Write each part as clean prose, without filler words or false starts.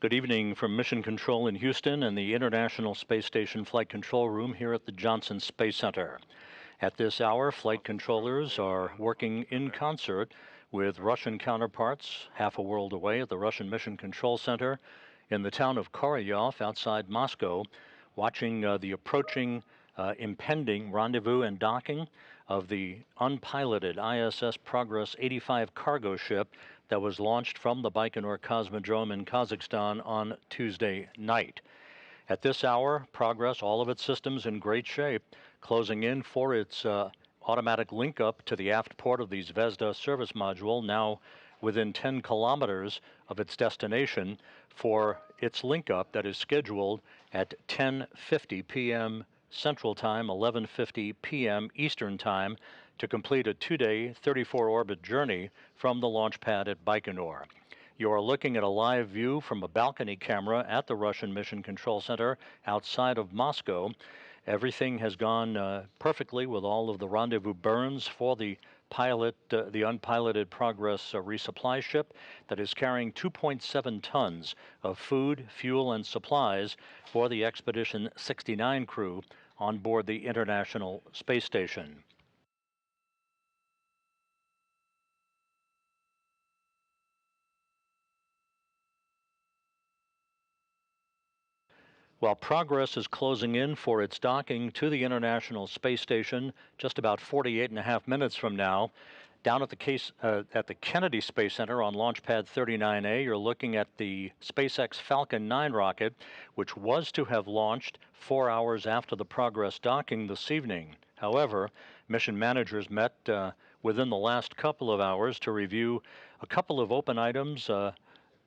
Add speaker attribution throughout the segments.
Speaker 1: Good evening from Mission Control in Houston and the International Space Station Flight Control Room here at the Johnson Space Center. At this hour, flight controllers are working in concert with Russian counterparts half a world away at the Russian Mission Control Center in the town of Korolyov outside Moscow, watching the approaching impending rendezvous and docking of the unpiloted ISS Progress 85 cargo ship that was launched from the Baikonur Cosmodrome in Kazakhstan on Tuesday night. At this hour, Progress, all of its systems in great shape, closing in for its automatic link-up to the aft port of the Zvezda Service Module, now within 10 kilometers of its destination, for its link-up that is scheduled at 10:50 p.m. Central Time, 11:50 p.m. Eastern Time, to complete a two-day 34-orbit journey from the launch pad at Baikonur. You are looking at a live view from a balcony camera at the Russian Mission Control Center outside of Moscow. Everything has gone perfectly with all of the rendezvous burns for the the unpiloted Progress resupply ship that is carrying 2.7 tons of food, fuel, and supplies for the Expedition 69 crew on board the International Space Station. While Progress is closing in for its docking to the International Space Station just about 48.5 minutes from now, down at the Kennedy Space Center on Launch Pad 39A, you're looking at the SpaceX Falcon 9 rocket, which was to have launched 4 hours after the Progress docking this evening. However, mission managers met within the last couple of hours to review a couple of open items,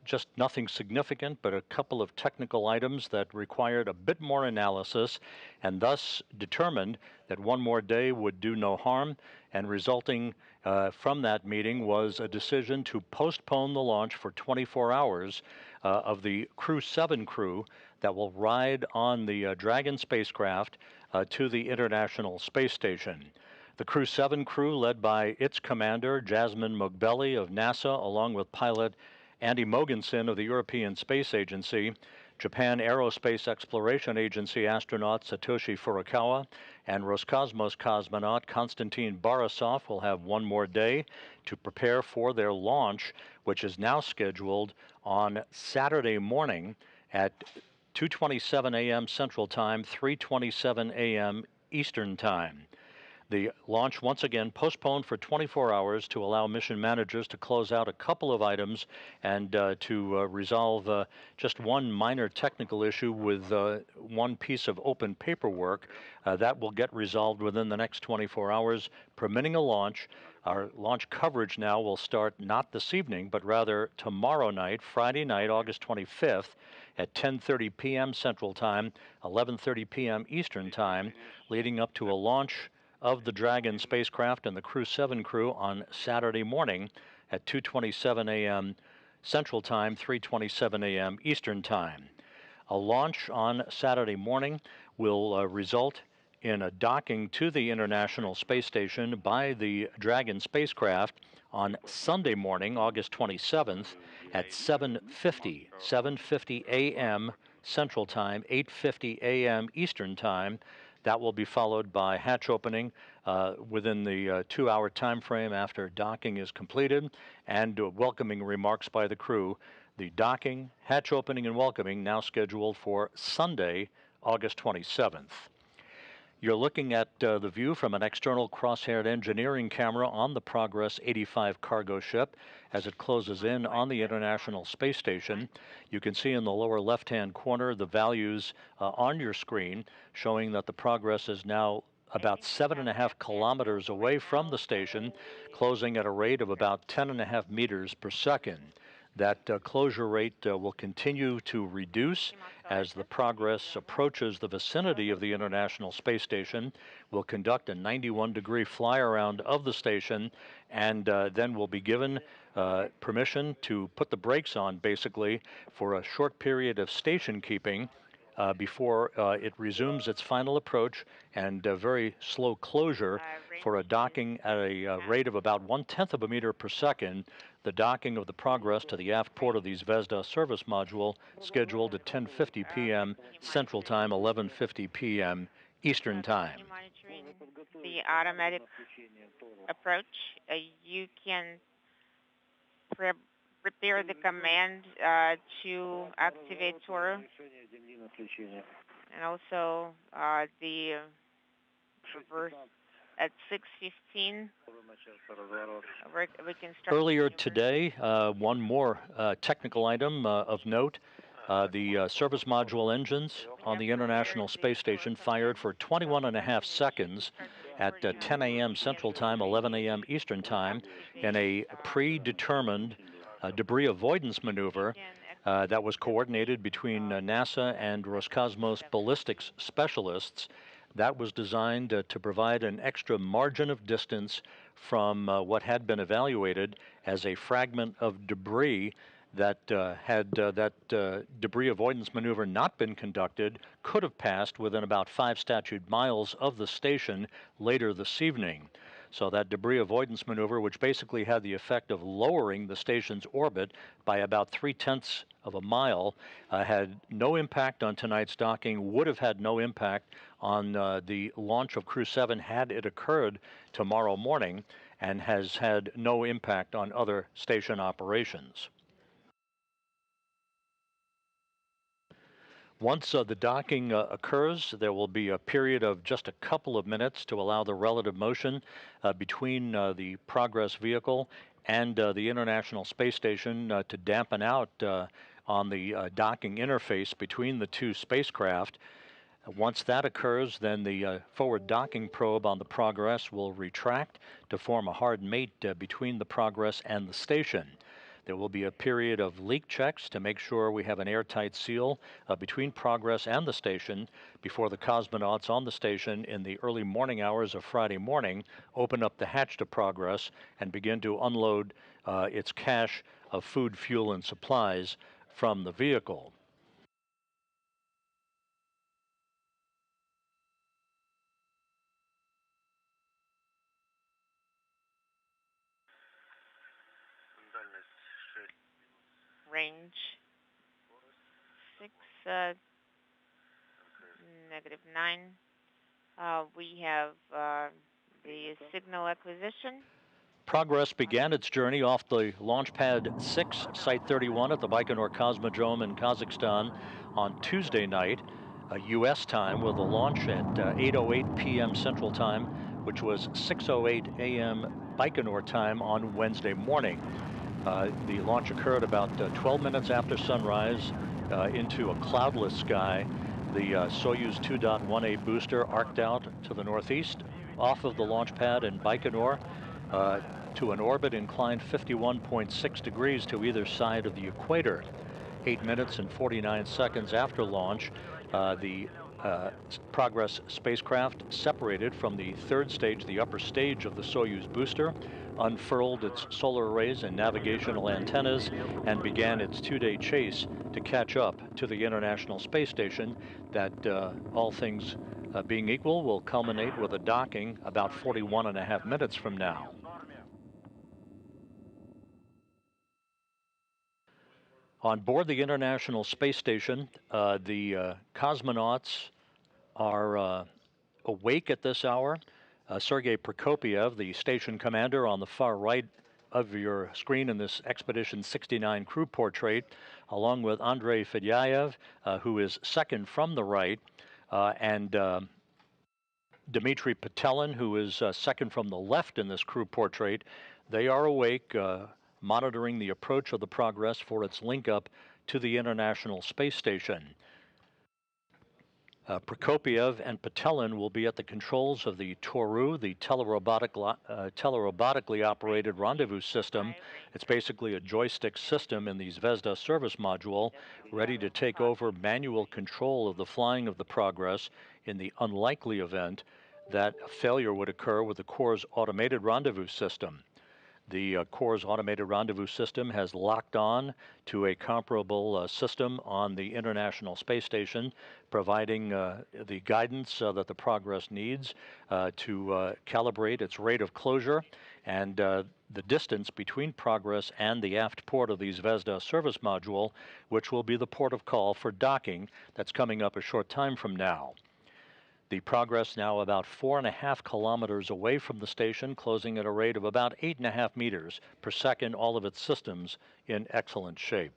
Speaker 1: just nothing significant, but a couple of technical items that required a bit more analysis, and thus determined that one more day would do no harm, and resulting from that meeting was a decision to postpone the launch for 24 hours of the Crew 7 crew that will ride on the Dragon spacecraft to the International Space Station. The Crew 7 crew, led by its commander, Jasmine Mogbelli of NASA, along with pilot Andy Mogensen of the European Space Agency, Japan Aerospace Exploration Agency astronaut Satoshi Furukawa, and Roscosmos cosmonaut Konstantin Borisov will have one more day to prepare for their launch, which is now scheduled on Saturday morning at 2:27 a.m. Central Time, 3:27 a.m. Eastern Time. The launch, once again, postponed for 24 hours to allow mission managers to close out a couple of items and to resolve just one minor technical issue with one piece of open paperwork. That will get resolved within the next 24 hours, permitting a launch. Our launch coverage now will start not this evening, but rather tomorrow night, Friday night, August 25th, at 10:30 p.m. Central Time, 11:30 p.m. Eastern Time, leading up to a launch of the Dragon spacecraft and the Crew 7 crew on Saturday morning at 2:27 a.m. Central Time, 3:27 a.m. Eastern Time. A launch on Saturday morning will result in a docking to the International Space Station by the Dragon spacecraft on Sunday morning, August 27th at 7:50 a.m. Central Time, 8:50 a.m. Eastern Time. That will be followed by hatch opening within the 2-hour time frame after docking is completed, and welcoming remarks by the crew. The docking, hatch opening, and welcoming now scheduled for Sunday, August 27th. You're looking at the view from an external cross-haired engineering camera on the Progress 85 cargo ship as it closes in on the International Space Station. You can see in the lower left-hand corner the values on your screen showing that the Progress is now about 7.5 kilometers away from the station, closing at a rate of about 10.5 meters per second. That closure rate will continue to reduce as the Progress approaches the vicinity of the International Space Station. We'll conduct a 91-degree fly-around of the station, and then we'll be given permission to put the brakes on, basically, for a short period of station keeping before it resumes its final approach and very slow closure for a docking at a rate of about 1/10 of a meter per second the docking of the Progress to the aft port of the Zvezda Service Module, scheduled at 10:50 p.m. Central Time, 11:50 p.m. Eastern Time.
Speaker 2: Monitoring the automatic approach, you can prepare the command to activate Toru, and also the reverse at 6:15. We can start.
Speaker 1: Earlier today, one more technical item of note. The service module engines on the International Space Station fired for 21.5 seconds at 10 a.m. Central Time, 11 a.m. Eastern Time, in a predetermined debris avoidance maneuver that was coordinated between NASA and Roscosmos ballistics specialists. That was designed to provide an extra margin of distance from what had been evaluated as a fragment of debris that had that debris avoidance maneuver not been conducted, could have passed within about 5 statute miles of the station later this evening. So that debris avoidance maneuver, which basically had the effect of lowering the station's orbit by about 0.3 of a mile, had no impact on tonight's docking, would have had no impact on the launch of Crew 7 had it occurred tomorrow morning, and has had no impact on other station operations. Once the docking occurs, there will be a period of just a couple of minutes to allow the relative motion between the Progress vehicle and the International Space Station to dampen out on the docking interface between the two spacecraft. Once that occurs, then the forward docking probe on the Progress will retract to form a hard mate between the Progress and the station. There will be a period of leak checks to make sure we have an airtight seal between Progress and the station before the cosmonauts on the station in the early morning hours of Friday morning open up the hatch to Progress and begin to unload its cache of food, fuel, and supplies from the vehicle.
Speaker 2: Range 6, -9. We have the signal acquisition.
Speaker 1: Progress began its journey off the Launch Pad 6, Site 31 at the Baikonur Cosmodrome in Kazakhstan on Tuesday night, U.S. time, with a launch at 8:08 p.m. Central Time, which was 6:08 a.m. Baikonur time on Wednesday morning. The launch occurred about 12 minutes after sunrise into a cloudless sky. The Soyuz 2.1A booster arced out to the northeast off of the launch pad in Baikonur to an orbit inclined 51.6 degrees to either side of the equator. 8 minutes and 49 seconds after launch, the Progress spacecraft separated from the third stage, the upper stage of the Soyuz booster, unfurled its solar arrays and navigational antennas, and began its 2-day chase to catch up to the International Space Station that, all things being equal, will culminate with a docking about 41.5 minutes from now. On board the International Space Station, the cosmonauts are awake at this hour. Sergei Prokopyev, the station commander on the far right of your screen in this Expedition 69 crew portrait, along with Andrei Fedyaev, who is second from the right, and Dmitry Petelin, who is second from the left in this crew portrait. They are awake, monitoring the approach of the Progress for its link up to the International Space Station. Prokopyev and Petelin will be at the controls of the Toru, the telerobotically operated rendezvous system. It's basically a joystick system in the Zvezda Service Module, ready to take over manual control of the flying of the Progress in the unlikely event that a failure would occur with the Corps' automated rendezvous system. The Corps' automated rendezvous system has locked on to a comparable system on the International Space Station, providing the guidance that the Progress needs to calibrate its rate of closure. And the distance between Progress and the aft port of the Zvezda Service Module, which will be the port of call for docking. That's coming up a short time from now. The Progress now about 4.5 kilometers away from the station, closing at a rate of about 8.5 meters per second, all of its systems in excellent shape.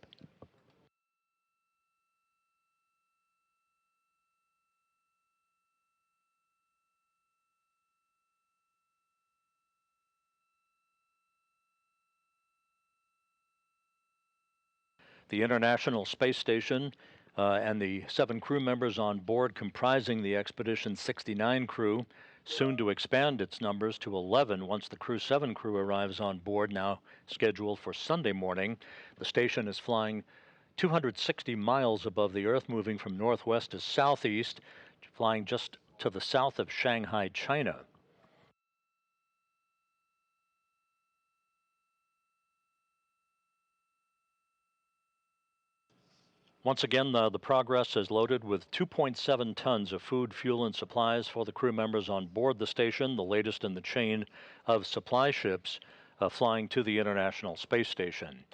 Speaker 1: The International Space Station and the 7 crew members on board comprising the Expedition 69 crew, soon to expand its numbers to 11 once the Crew 7 crew arrives on board, now scheduled for Sunday morning. The station is flying 260 miles above the Earth, moving from northwest to southeast, flying just to the south of Shanghai, China. Once again, the Progress is loaded with 2.7 tons of food, fuel, and supplies for the crew members on board the station, the latest in the chain of supply ships flying to the International Space Station.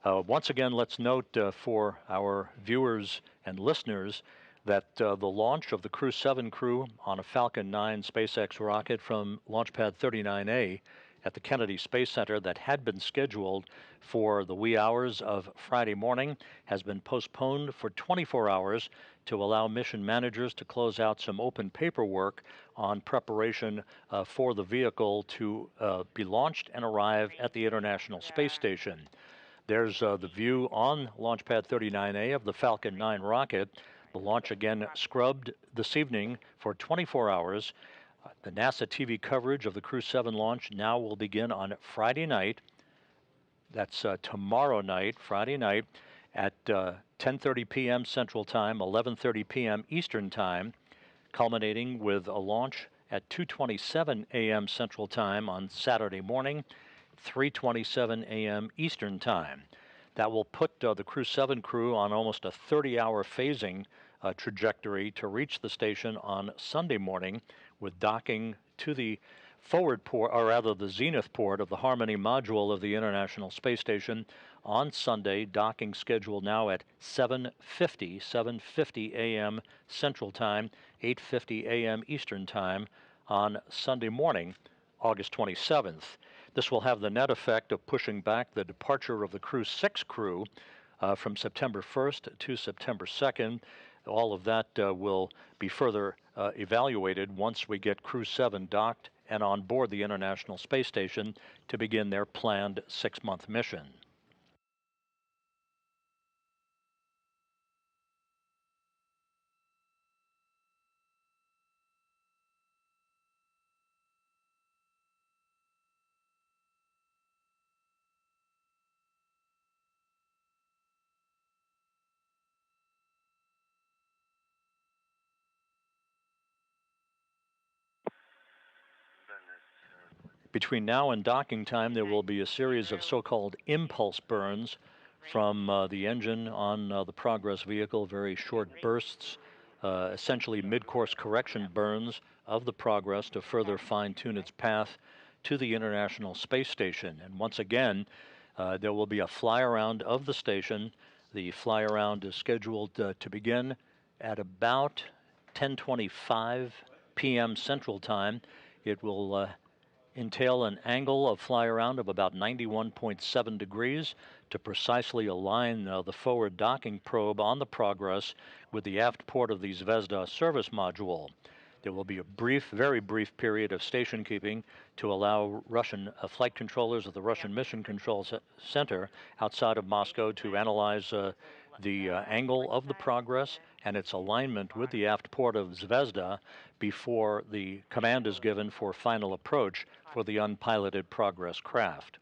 Speaker 1: Once again, let's note for our viewers and listeners that the launch of the Crew 7 crew on a Falcon 9 SpaceX rocket from Launchpad 39A at the Kennedy Space Center that had been scheduled for the wee hours of Friday morning has been postponed for 24 hours to allow mission managers to close out some open paperwork on preparation for the vehicle to be launched and arrive at the International Space Station. There's the view on Launchpad 39A of the Falcon 9 rocket. The launch again scrubbed this evening for 24 hours. The NASA TV coverage of the Crew 7 launch now will begin on Friday night. That's tomorrow night, Friday night, at 10:30 p.m. Central Time, 11:30 p.m. Eastern Time, culminating with a launch at 2:27 a.m. Central Time on Saturday morning, 3:27 a.m. Eastern Time. That will put the Crew 7 crew on almost a 30-hour phasing trajectory to reach the station on Sunday morning, with docking to the forward port, or rather the zenith port of the Harmony module of the International Space Station on Sunday, docking scheduled now at 7:50 a.m. Central Time, 8:50 a.m. Eastern Time on Sunday morning, August 27th. This will have the net effect of pushing back the departure of the Crew 6 crew from September 1st to September 2nd. All of that will be further evaluated once we get Crew 7 docked and on board the International Space Station to begin their planned 6-month mission. Between now and docking time, there will be a series of so-called impulse burns from the engine on the Progress vehicle, very short bursts, essentially mid-course correction burns of the Progress to further fine-tune its path to the International Space Station. And once again, there will be a fly-around of the station. The fly-around is scheduled to begin at about 10:25 p.m. Central Time. It will entail an angle of fly around of about 91.7 degrees to precisely align the forward docking probe on the Progress with the aft port of the Zvezda Service Module. There will be a brief, very brief period of station keeping to allow Russian flight controllers of the Russian Mission Control Center outside of Moscow to analyze the angle of the Progress and its alignment with the aft port of Zvezda before the command is given for final approach for the unpiloted Progress craft.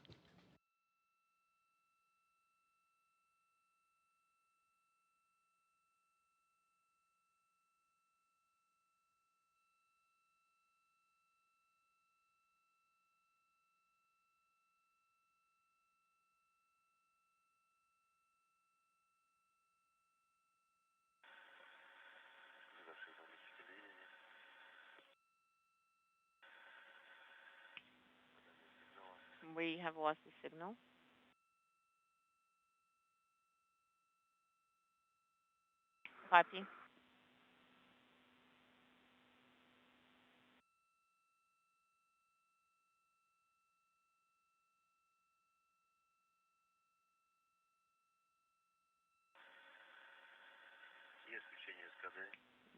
Speaker 2: We have lost the signal. Copy.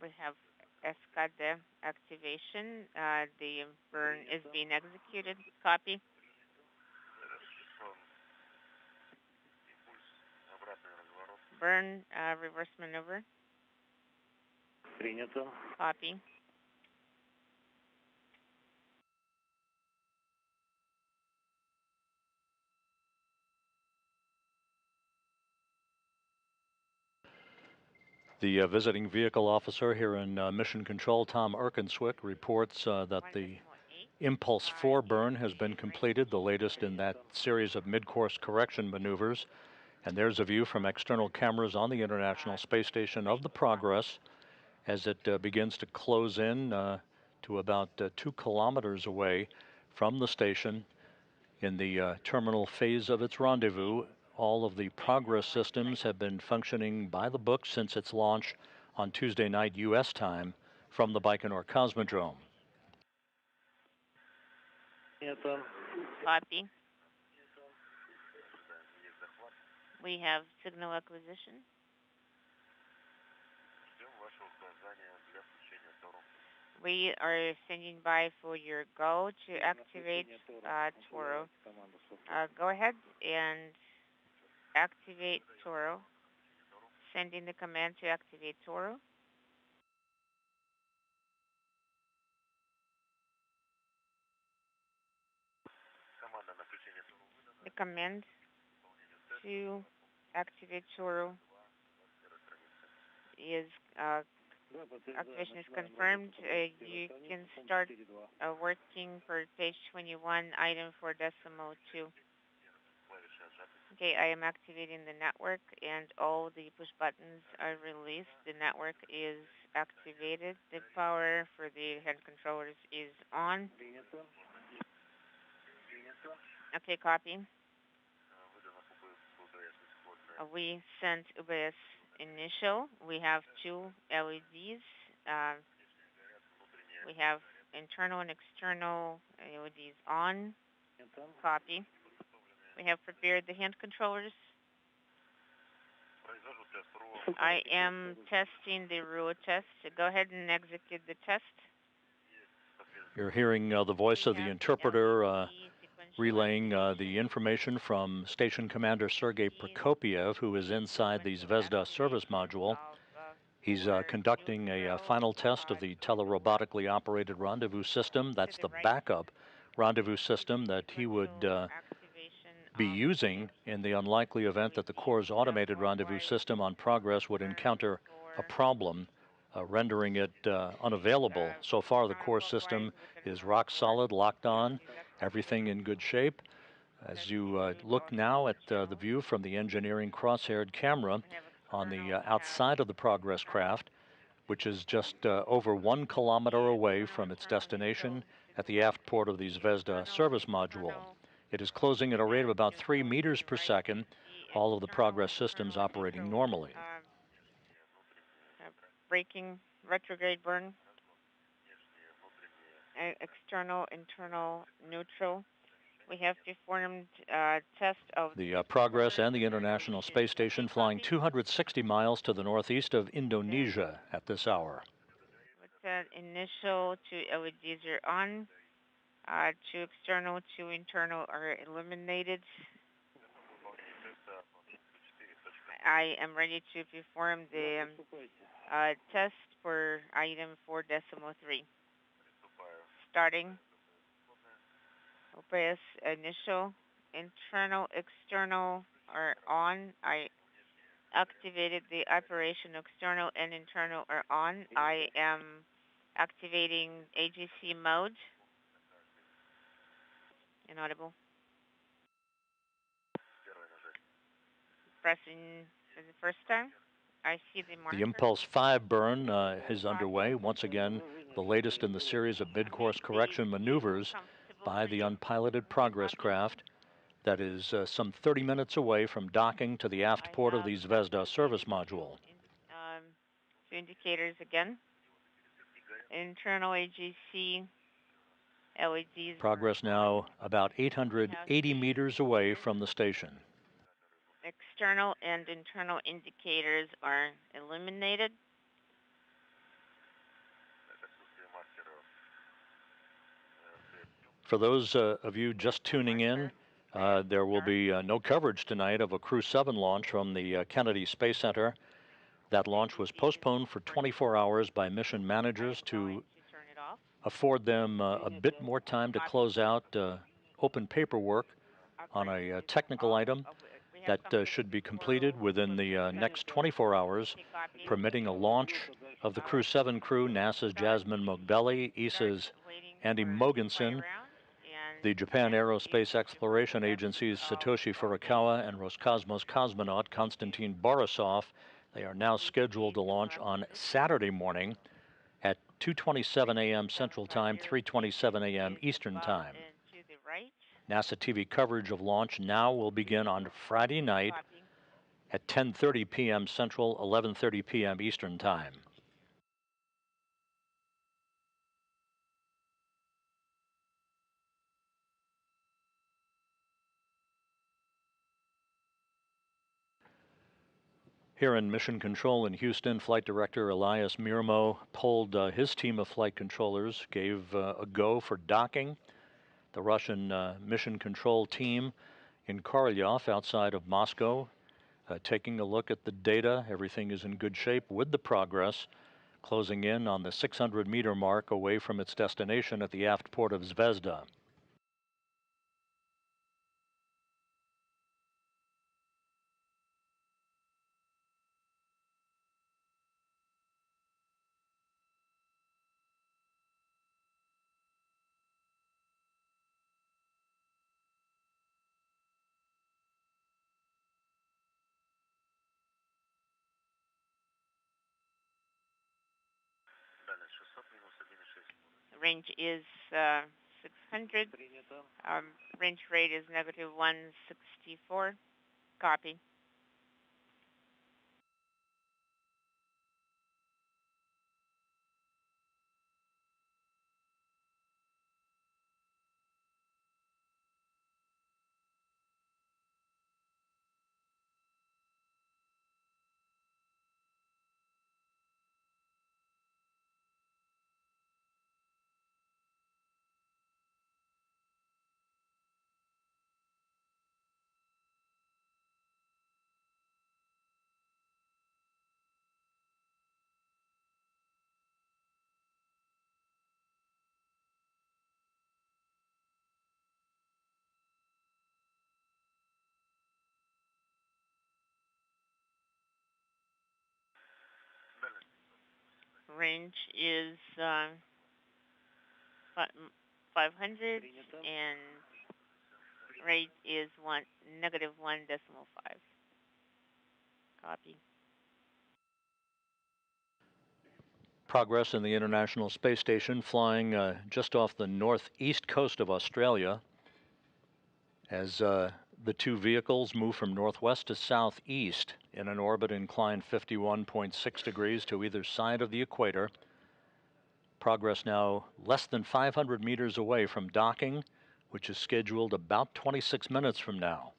Speaker 2: We have escada activation. The burn is being executed. Copy. Burn, reverse maneuver.
Speaker 3: Принято.
Speaker 2: Copy.
Speaker 1: The visiting vehicle officer here in Mission Control, Tom Erkenswick, reports that the Impulse 4 burn has been completed, the latest in that series of mid-course correction maneuvers. And there's a view from external cameras on the International Space Station of the Progress as it begins to close in to about 2 kilometers away from the station in the terminal phase of its rendezvous. All of the Progress systems have been functioning by the book since its launch on Tuesday night U.S. time from the Baikonur Cosmodrome.
Speaker 2: Copy. We have signal acquisition. We are sending by for your go to activate Toro. Go ahead and activate Toro. Sending the command to activate Toro. The command to activate Toro is activation is confirmed. You can start working for page 21, item 4.2. Okay, I am activating the network and all the push buttons are released. The network is activated. The power for the hand controllers is on. Okay, copy. We sent UBS initial. We have 2 LEDs. We have internal and external LEDs on. Copy. We have prepared the hand controllers. I am testing the RUO test. Go ahead and execute the test.
Speaker 1: You're hearing the voice of the interpreter relaying the information from Station Commander Sergei Prokopiev, who is inside the Zvezda Service Module. He's conducting a final test of the telerobotically operated rendezvous system. That's the backup rendezvous system that he would be using in the unlikely event that the Corps' automated rendezvous system on Progress would encounter a problem, rendering it unavailable. So far, the Corps system is rock solid, locked on, everything in good shape. As you look now at the view from the engineering cross-haired camera on the outside of the Progress craft, which is just over 1 kilometer away from its destination at the aft port of the Zvezda Service Module. It is closing at a rate of about 3 meters per second, all of the Progress systems operating normally.
Speaker 2: Braking, retrograde burn, external, internal, neutral. We have performed test of
Speaker 1: the Progress and the International Space Station flying 260 miles to the northeast of Indonesia at this hour.
Speaker 2: With that initial 2 LEDs are on. 2 external, 2 internal are eliminated. I am ready to perform the test for item 4.3. Starting. OPS initial, internal, external are on. I activated the operation. External and internal are on. I am activating AGC mode. Inaudible. Pressing for the first time. I see the marker.
Speaker 1: The Impulse 5 burn is underway. Once again, the latest in the series of mid-course correction maneuvers by the unpiloted Progress craft. that is some 30 minutes away from docking to the aft port of the Zvezda Service Module.
Speaker 2: Two indicators again. Internal AGC LEDs.
Speaker 1: Progress now about 880 meters away from the station.
Speaker 2: External and internal indicators are illuminated.
Speaker 1: For those of you just tuning in, there will be no coverage tonight of a Crew 7 launch from the Kennedy Space Center. That launch was postponed for 24 hours by mission managers to afford them a bit more time to close out open paperwork on a technical item that should be completed within the next 24 hours, permitting a launch of the Crew 7 crew, NASA's Jasmine Mogbelli, ESA's Andy Mogensen, the Japan Aerospace Exploration Agency's Satoshi Furukawa, and Roscosmos cosmonaut Konstantin Borisov. They are now scheduled to launch on Saturday morning at 2:27 a.m. Central Time, 3:27 a.m. Eastern Time. NASA TV coverage of launch now will begin on Friday night at 10:30 p.m. Central, 11:30 p.m. Eastern Time. Here in Mission Control in Houston, Flight Director Elias Mirmo pulled his team of flight controllers, gave a go for docking. The Russian Mission Control team in Korolyov outside of Moscow, taking a look at the data. Everything is in good shape with the Progress, closing in on the 600-meter mark away from its destination at the aft port of Zvezda.
Speaker 2: Range is 600. Range rate is negative 164. Copy. Range is 500 and rate is negative 1.5. Copy.
Speaker 1: Progress in the International Space Station, flying just off the northeast coast of Australia as the two vehicles move from northwest to southeast in an orbit inclined 51.6 degrees to either side of the equator. Progress now less than 500 meters away from docking, which is scheduled about 26 minutes from now.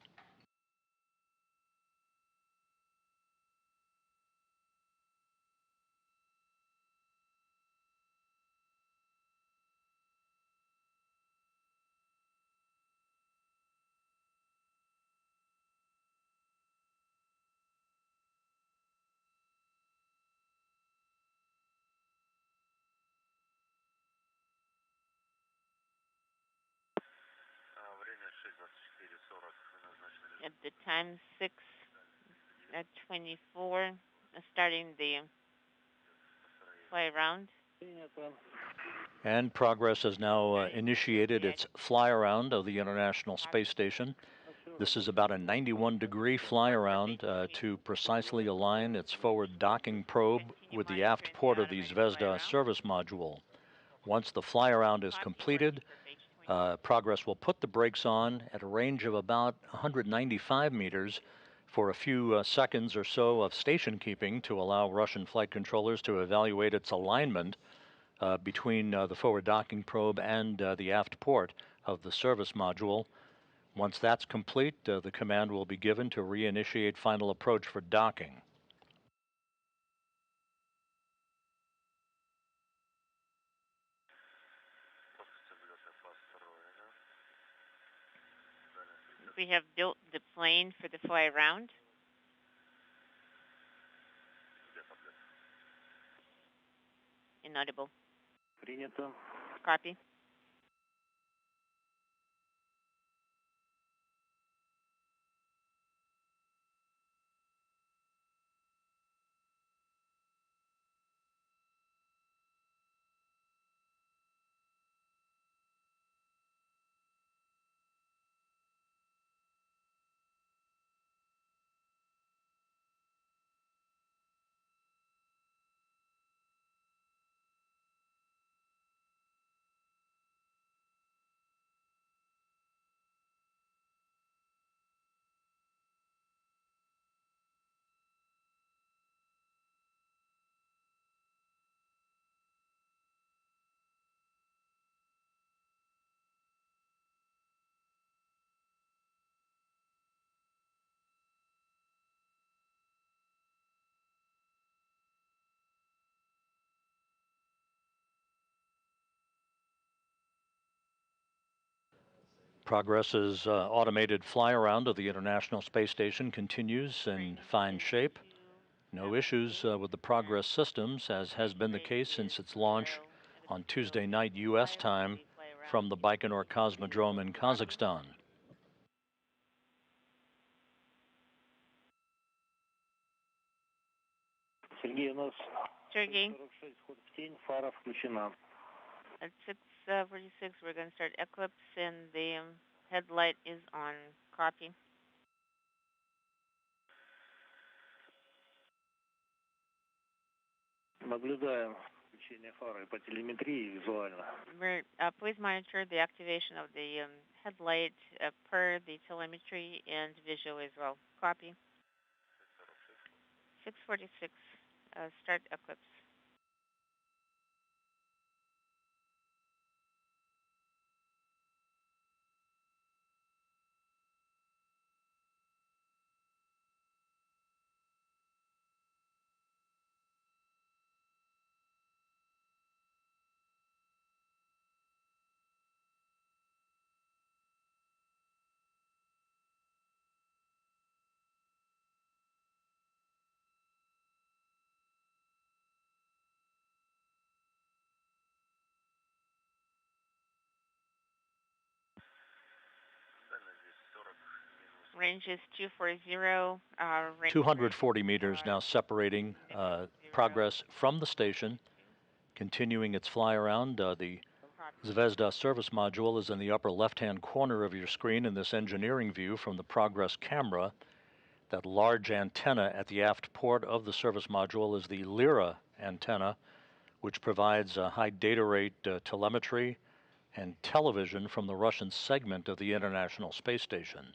Speaker 2: At the time 6:24, starting the fly around.
Speaker 1: And Progress has now initiated its fly around of the International Space Station. This is about a 91-degree fly around to precisely align its forward docking probe with the aft port of the Zvezda Service Module. Once the fly around is completed, Progress will put the brakes on at a range of about 195 meters for a few seconds or so of station keeping to allow Russian flight controllers to evaluate its alignment between the forward docking probe and the aft port of the service module. Once that's complete, the command will be given to reinitiate final approach for docking.
Speaker 2: We have built the plane for the fly around. Inaudible.
Speaker 3: Принято.
Speaker 2: Copy.
Speaker 1: Progress's automated fly-around of the International Space Station continues in fine shape. No issues with the Progress systems, as has been the case since its launch on Tuesday night U.S. time from the Baikonur Cosmodrome in Kazakhstan.
Speaker 3: Сергей, у нас
Speaker 2: Sergey,
Speaker 3: 46, ход в тень, фара включена.
Speaker 2: at 6:46, we're going to start eclipse, and the headlight is on. Copy.
Speaker 3: Наблюдаем включение фары по телеметрии визуально.
Speaker 2: Please monitor the activation of the headlight per the telemetry and visual as well. Copy. 6:46. Start eclipse. Range is 240.
Speaker 1: 240 meters now separating Progress from the station, continuing its fly-around. The Zvezda Service Module is in the upper left-hand corner of your screen in this engineering view from the Progress camera. That large antenna at the aft port of the service module is the Lyra antenna, which provides high data rate telemetry and television from the Russian segment of the International Space Station.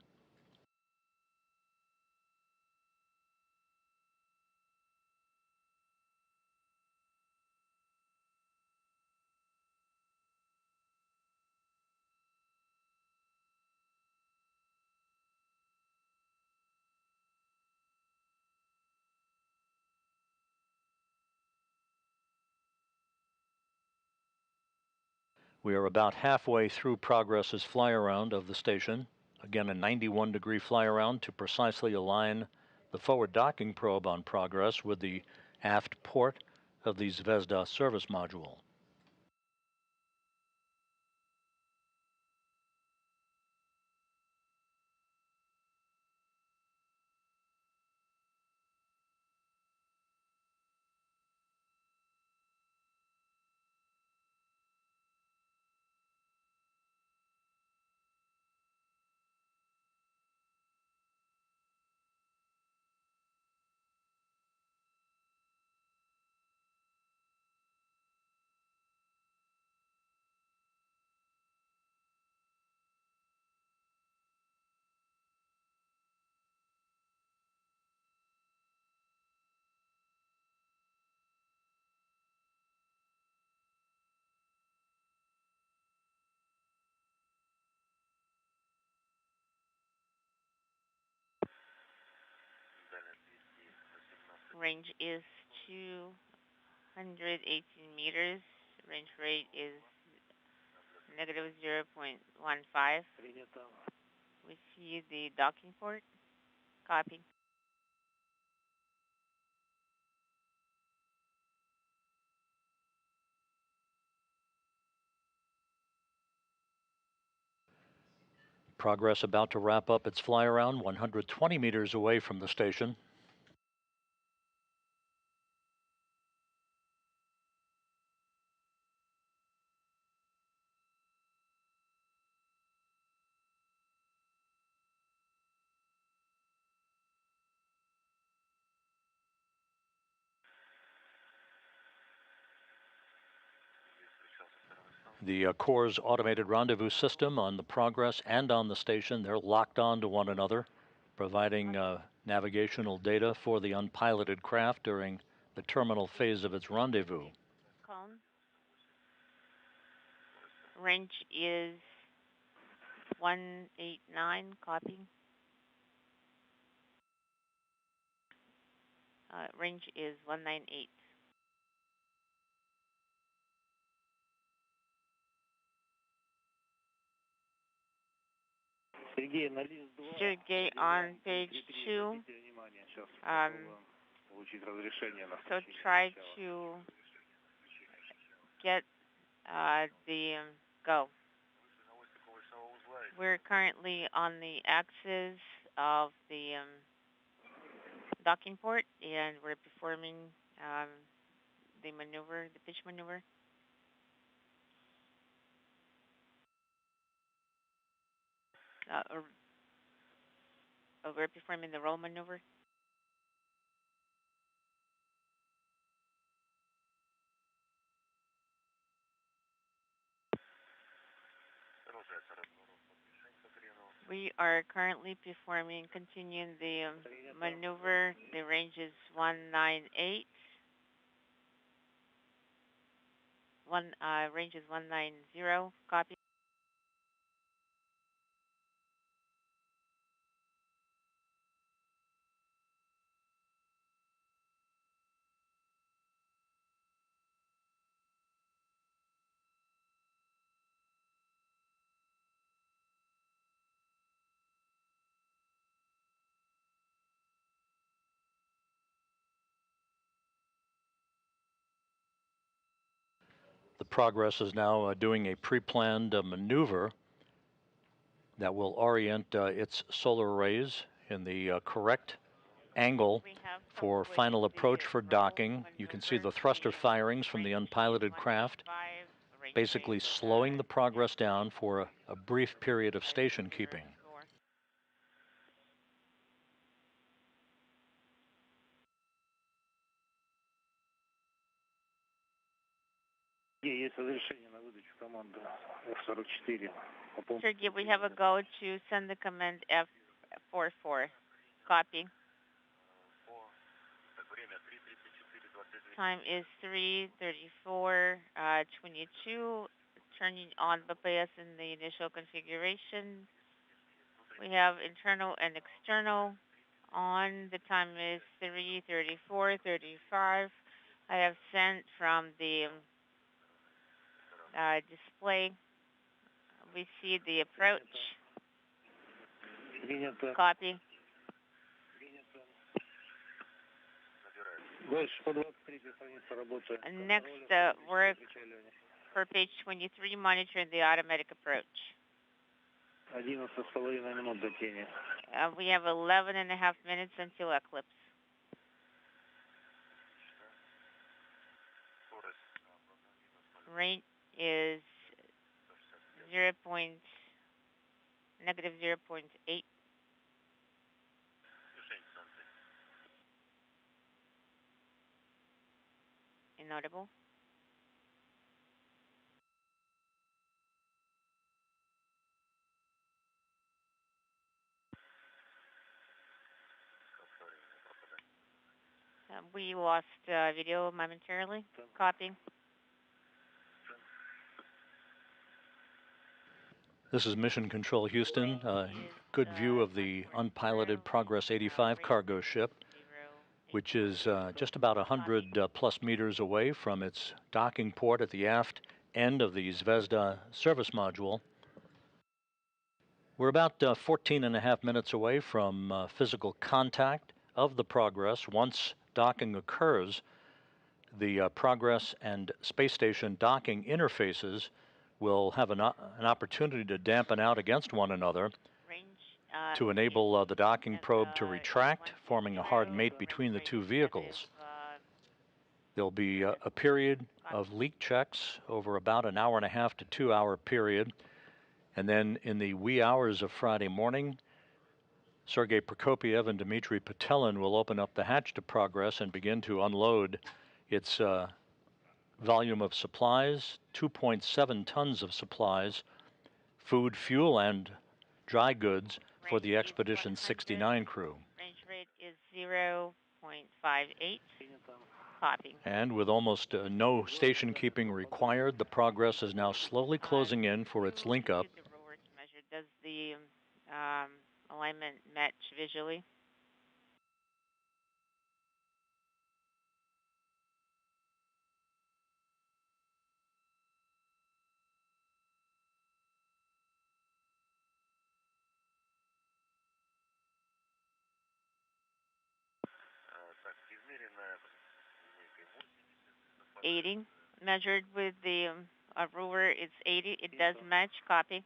Speaker 1: We are about halfway through Progress's fly-around of the station. Again, a 91-degree fly-around to precisely align the forward docking probe on Progress with the aft port of the Zvezda service module.
Speaker 2: Range is 218 meters. Range rate is negative 0.15. We see the docking port. Copy.
Speaker 1: Progress about to wrap up its fly around 120 meters away from the station. The Corps' automated rendezvous system on the Progress and on the station, they're locked on to one another, providing navigational data for the unpiloted craft during the terminal phase of its rendezvous.
Speaker 2: Cone. Range is 189. Copy. Range is 198. Sergey, on page 2. So try to get the go. We're currently on the axis of the docking port, and we're performing the maneuver, the pitch maneuver. We're performing the roll maneuver. We are currently continuing the maneuver. The range is 198. Range is 190. Copy.
Speaker 1: The Progress is now doing a pre-planned maneuver that will orient its solar arrays in the correct angle for final approach for docking. You can see the thruster firings from the unpiloted craft, basically slowing the Progress down for a brief period of station keeping.
Speaker 2: Sergey, we have a go to send the command F44. Copy. Time is 3:34:22. Turning on BPS in the initial configuration. We have internal and external on. The time is 3:34:35. I have sent from the display. We see the approach. Copy. Next work for page 23, monitoring the automatic approach. We have 11 and a half minutes until eclipse. Rate is negative 0.8. Inaudible. We lost video momentarily. Copy.
Speaker 1: This is Mission Control Houston. Good view of the unpiloted Progress 85 cargo ship which is just about 100 plus meters away from its docking port at the aft end of the Zvezda Service Module. We're about 14 and a half minutes away from physical contact of the Progress. Once docking occurs, the Progress and space station docking interfaces will have an opportunity to dampen out against one another to enable the docking probe to retract, forming a hard mate between the two vehicles. There'll be a period of leak checks over about an hour and a half to 2 hour period. And then in the wee hours of Friday morning, Sergei Prokopiev and Dmitry Petelin will open up the hatch to Progress and begin to unload its volume of supplies, 2.7 tons of supplies, food, fuel, and dry goods for the Expedition 69 crew.
Speaker 2: Range rate is 0.58. Copy.
Speaker 1: And with almost no station keeping required, the Progress is now slowly closing in for its link up.
Speaker 2: The rover to measure. Does the alignment match visually? $80 measured with the rover. It's 80. It does match. Copy.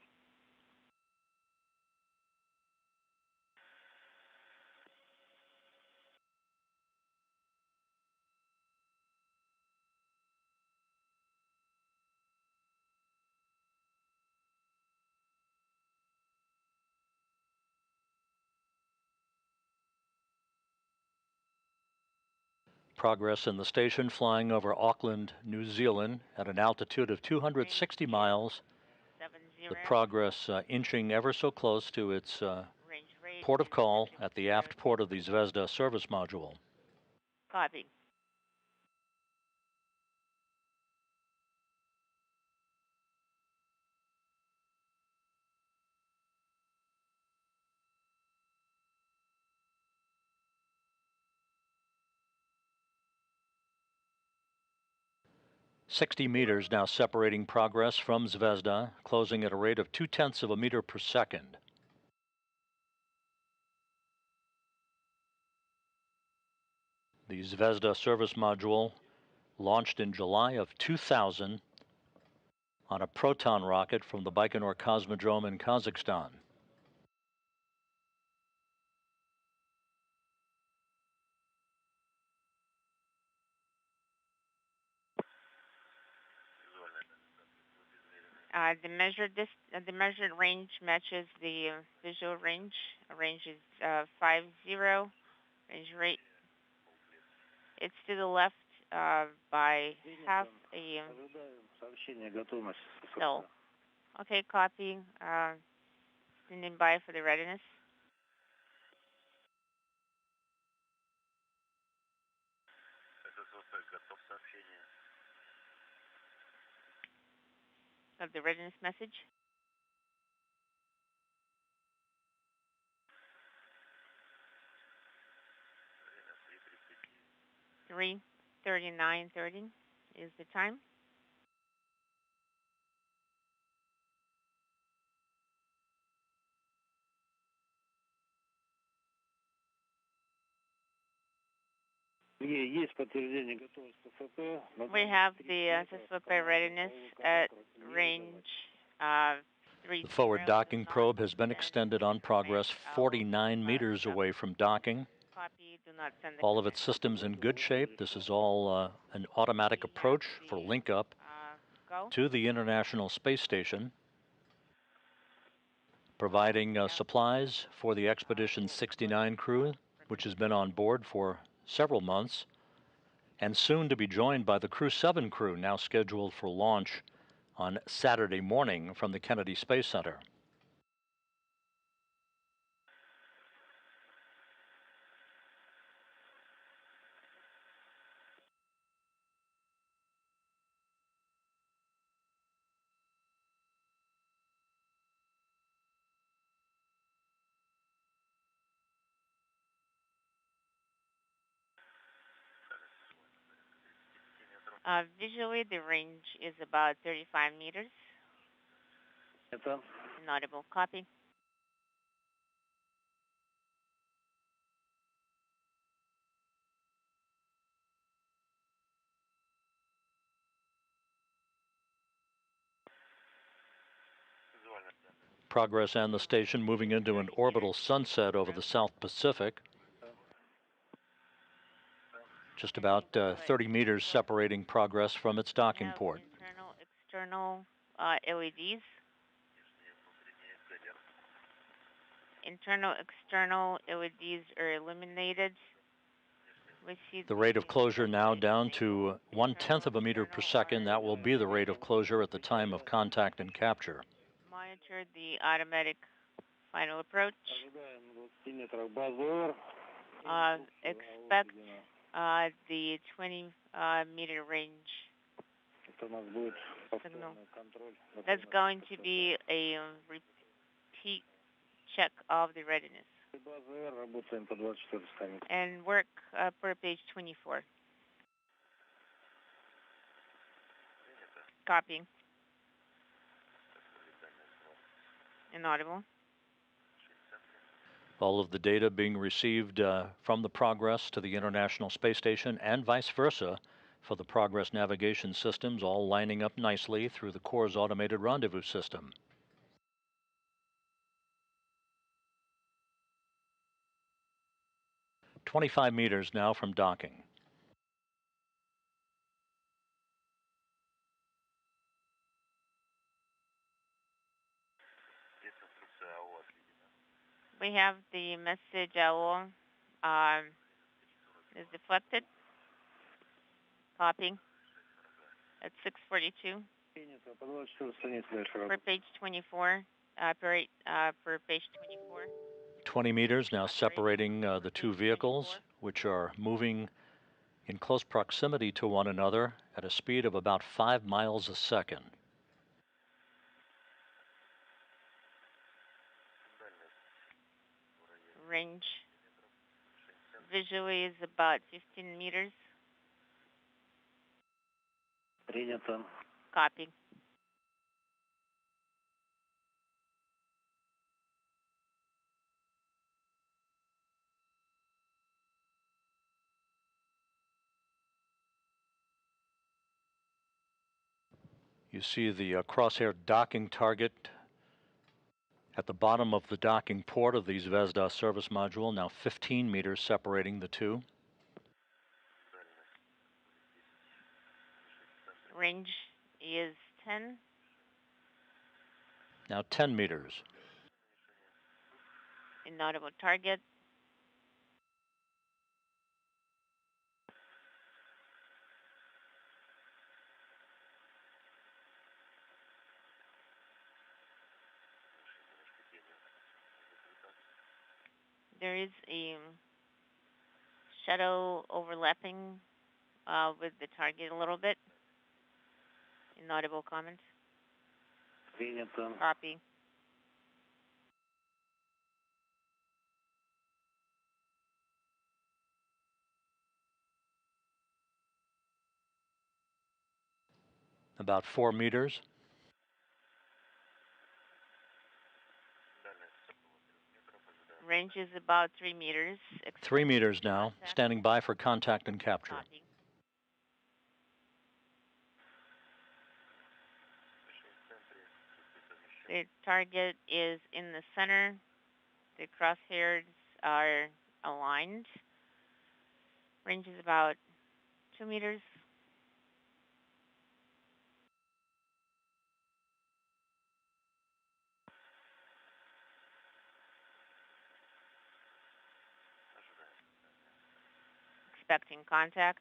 Speaker 1: Progress in the station flying over Auckland, New Zealand at an altitude of 260 miles.
Speaker 2: 70.
Speaker 1: The Progress inching ever so close to its port of call at the aft port of the Zvezda Service Module.
Speaker 2: Copy.
Speaker 1: "60 meters now separating Progress from Zvezda, closing at a rate of 0.2 of a meter per second. The Zvezda Service Module launched in July of 2000 on a Proton rocket from the Baikonur Cosmodrome in Kazakhstan.
Speaker 2: The measured range matches the visual range. Range is 50. Range rate. It's to the left by half a no. Okay, copy. Standing by for the readiness. Of the readiness message. 3:39:30 is the time. We have the SSFP readiness at range 3.
Speaker 1: The forward docking probe has been extended on Progress 49 meters away from docking.
Speaker 2: Copy. Do not send the
Speaker 1: All of its systems in good shape. This is all an automatic approach for link up to the International Space Station, providing supplies for the Expedition 69 crew, which has been on board for several months, and soon to be joined by the Crew 7 crew, now scheduled for launch on Saturday morning from the Kennedy Space Center.
Speaker 2: Visually, the range is about 35 meters. Inaudible. Copy.
Speaker 1: Progress and the station moving into an orbital sunset over the South Pacific. Just about 30 meters separating Progress from its docking port.
Speaker 2: Internal, external LEDs. Internal, external LEDs are illuminated. We see
Speaker 1: the rate of closure now down to 1/10 of a meter per second. That will be the rate of closure at the time of contact and capture.
Speaker 2: Monitor the automatic final approach. Expect the 20-meter range signal. That's going to be a repeat check of the readiness. And work per page 24. Copying. Inaudible.
Speaker 1: All of the data being received from the Progress to the International Space Station and vice versa for the Progress navigation systems, all lining up nicely through the Core's automated rendezvous system. "25 meters now from docking.
Speaker 2: We have the message owl is deflected. Copying. At 6:42. For page 24. Per page 24.
Speaker 1: 20 meters now separating the two vehicles, which are moving in close proximity to one another at a speed of about 5 miles a second.
Speaker 2: Range visually is about 15 meters. Copy.
Speaker 1: You see the crosshair docking target at the bottom of the docking port of the Zvezda Service Module, now 15 meters separating the two.
Speaker 2: Range is 10.
Speaker 1: Now 10 meters.
Speaker 2: Inaudible target. There is a shadow overlapping with the target a little bit. Inaudible comment. Copy.
Speaker 1: About 4 meters.
Speaker 2: Range is about 3 meters.
Speaker 1: 3 meters now, standing by for contact and capture.
Speaker 2: Copy. The target is in the center. The crosshairs are aligned. Range is about 2 meters. Expecting contact.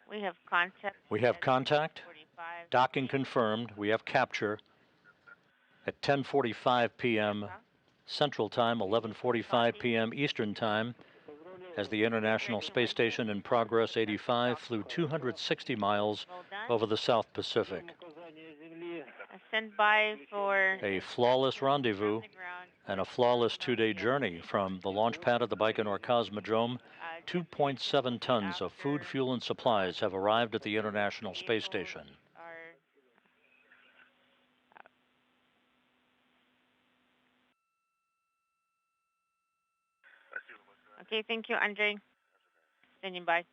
Speaker 2: We have contact.
Speaker 1: We have contact. Docking confirmed. We have capture at 10:45 p.m. Central Time, 11:45 p.m. Eastern Time. as the International Space Station in Progress 85 flew 260 miles
Speaker 2: Well done.
Speaker 1: over the South Pacific.
Speaker 2: Stand by for
Speaker 1: A flawless rendezvous
Speaker 2: from the ground.
Speaker 1: and a flawless two-day journey from the launch pad at the Baikonur Cosmodrome. 2.7 tons of food, fuel, and supplies have arrived at the International Space Station.
Speaker 2: Okay, thank you, Andre. Standing by.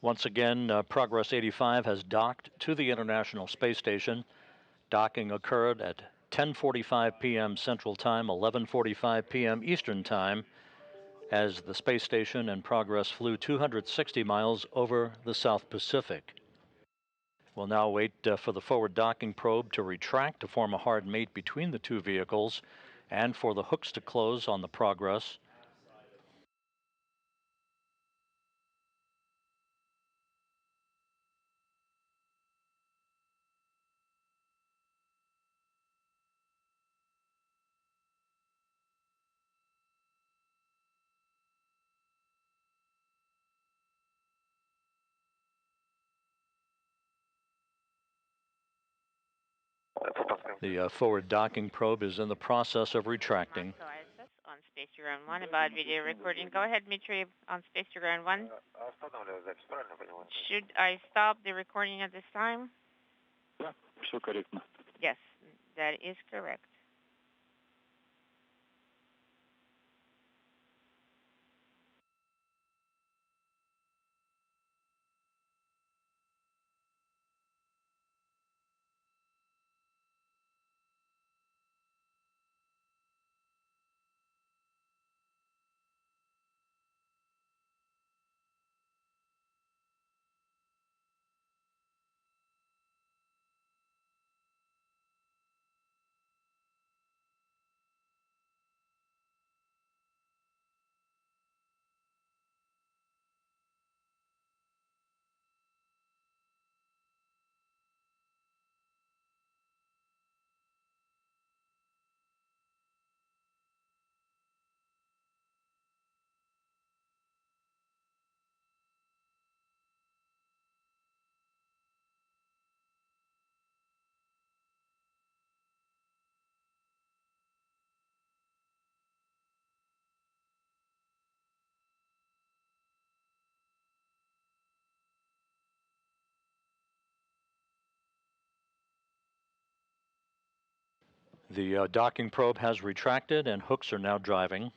Speaker 1: Once again, Progress 85 has docked to the International Space Station. Docking occurred at 10:45 p.m. Central Time, 11:45 p.m. Eastern Time, as the space station and Progress flew 260 miles over the South Pacific. We'll now wait for the forward docking probe to retract to form a hard mate between the two vehicles and for the hooks to close on the Progress. The forward docking probe is in the process of retracting.
Speaker 2: Roscosmos ISS on Space to Ground 1 about video recording. Go ahead, Dmitry, on Space to Ground 1. Should I stop the recording at this time?
Speaker 4: Все корректно.
Speaker 2: Yes, that is correct.
Speaker 1: The docking probe has retracted and hooks are now driving.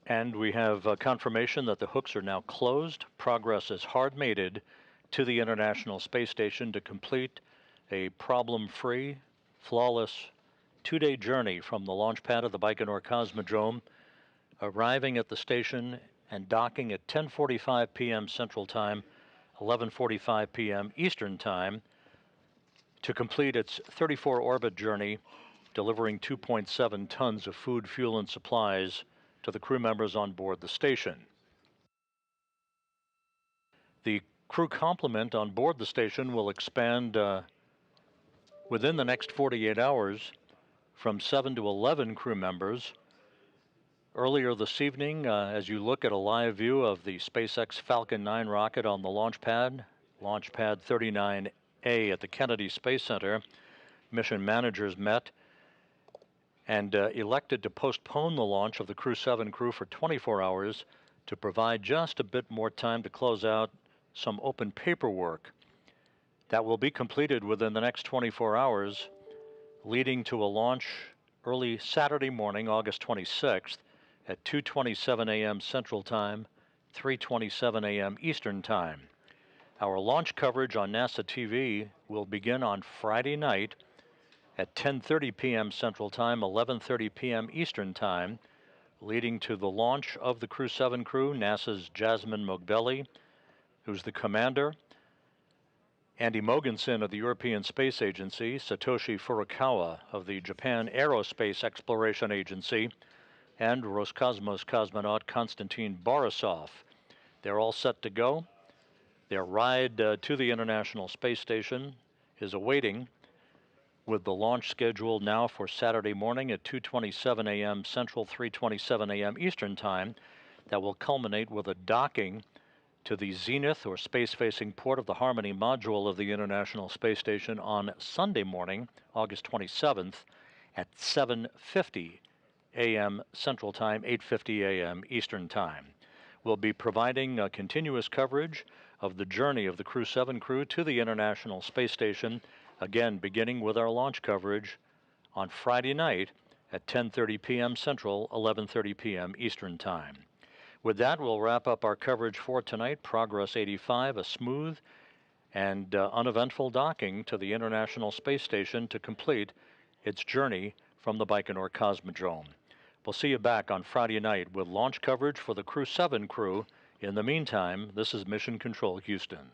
Speaker 1: And we have confirmation that the hooks are now closed. Progress is hard mated to the International Space Station to complete a problem-free, flawless 2-day journey from the launch pad of the Baikonur Cosmodrome, arriving at the station and docking at 10:45 p.m. Central Time, 11:45 p.m. Eastern Time, to complete its 34-orbit journey, delivering 2.7 tons of food, fuel, and supplies to the crew members on board the station. The crew complement on board the station will expand within the next 48 hours from 7 to 11 crew members. Earlier this evening, as you look at a live view of the SpaceX Falcon 9 rocket on the launch pad 39A at the Kennedy Space Center, mission managers met and elected to postpone the launch of the Crew 7 crew for 24 hours to provide just a bit more time to close out some open paperwork that will be completed within the next 24 hours, leading to a launch early Saturday morning, August 26th at 2:27 a.m. Central Time, 3:27 a.m. Eastern Time. Our launch coverage on NASA TV will begin on Friday night at 10:30 p.m. Central Time, 11:30 p.m. Eastern Time, leading to the launch of the Crew 7 crew, NASA's Jasmine Moghbeli, who's the commander, Andy Mogensen of the European Space Agency, Satoshi Furukawa of the Japan Aerospace Exploration Agency, and Roscosmos cosmonaut Konstantin Borisov. They're all set to go. Their ride to the International Space Station is awaiting, with the launch scheduled now for Saturday morning at 2:27 a.m. Central, 3:27 a.m. Eastern Time. That will culminate with a docking to the zenith or space-facing port of the Harmony module of the International Space Station on Sunday morning, August 27th at 7:50 a.m. Central Time, 8:50 a.m. Eastern Time. We'll be providing continuous coverage of the journey of the Crew 7 crew to the International Space Station, again beginning with our launch coverage on Friday night at 10:30 p.m. Central, 11:30 p.m. Eastern Time. With that, we'll wrap up our coverage for tonight. Progress 85, a smooth and uneventful docking to the International Space Station to complete its journey from the Baikonur Cosmodrome. We'll see you back on Friday night with launch coverage for the Crew 7 crew. In the meantime, this is Mission Control Houston.